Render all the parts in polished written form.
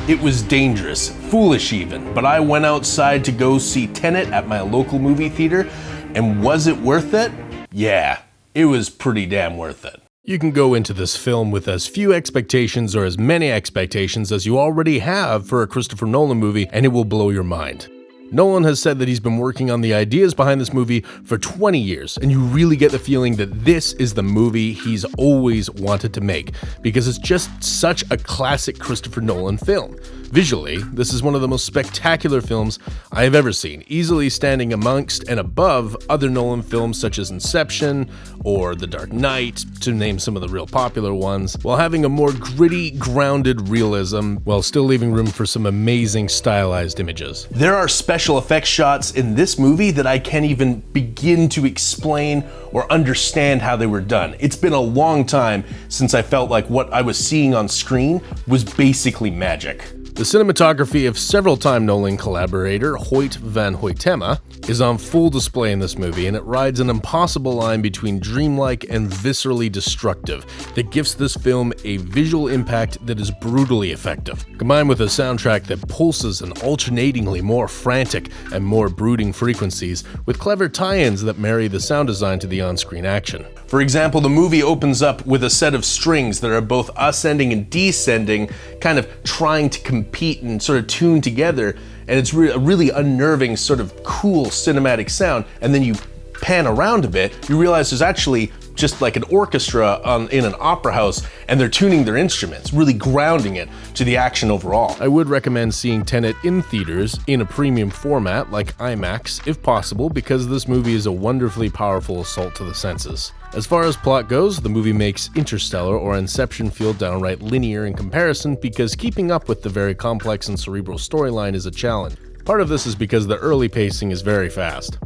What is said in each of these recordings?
It was dangerous, foolish even, but I went outside to go see Tenet at my local movie theater, and was it worth it? Yeah, it was pretty damn worth it. You can go into this film with as few expectations or as many expectations as you already have for a Christopher Nolan movie, and it will blow your mind. Nolan has said that he's been working on the ideas behind this movie for 20 years, and you really get the feeling that this is the movie he's always wanted to make, because it's just such a classic Christopher Nolan film. Visually, this is one of the most spectacular films I have ever seen, easily standing amongst and above other Nolan films such as Inception or The Dark Knight, to name some of the real popular ones, while having a more gritty, grounded realism, while still leaving room for some amazing stylized images. There are special effects shots in this movie that I can't even begin to explain or understand how they were done. It's been a long time since I felt like what I was seeing on screen was basically magic. The cinematography of several-time Nolan collaborator Hoyt van Hoytema is on full display in this movie, and it rides an impossible line between dreamlike and viscerally destructive that gives this film a visual impact that is brutally effective, combined with a soundtrack that pulses in alternatingly more frantic and more brooding frequencies, with clever tie-ins that marry the sound design to the on-screen action. For example, the movie opens up with a set of strings that are both ascending and descending, kind of trying to compete and sort of tune together, and it's a really unnerving, sort of cool cinematic sound. And then you pan around a bit, you realize there's actually just like an orchestra in an opera house, and they're tuning their instruments, really grounding it to the action overall. I would recommend seeing Tenet in theaters in a premium format like IMAX if possible, because this movie is a wonderfully powerful assault to the senses. As far as plot goes, the movie makes Interstellar or Inception feel downright linear in comparison, because keeping up with the very complex and cerebral storyline is a challenge. Part of this is because the early pacing is very fast.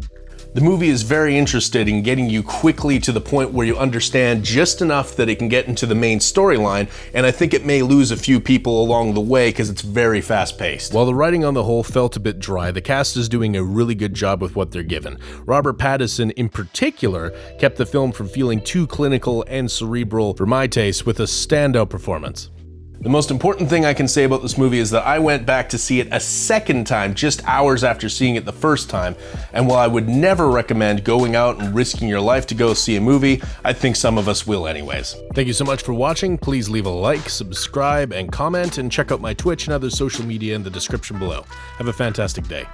The movie is very interested in getting you quickly to the point where you understand just enough that it can get into the main storyline, and I think it may lose a few people along the way because it's very fast-paced. While the writing on the whole felt a bit dry, the cast is doing a really good job with what they're given. Robert Pattinson, in particular, kept the film from feeling too clinical and cerebral for my taste, with a standout performance. The most important thing I can say about this movie is that I went back to see it a second time just hours after seeing it the first time, and while I would never recommend going out and risking your life to go see a movie, I think some of us will anyways. Thank you so much for watching. Please leave a like, subscribe, and comment, and check out my Twitch and other social media in the description below. Have a fantastic day.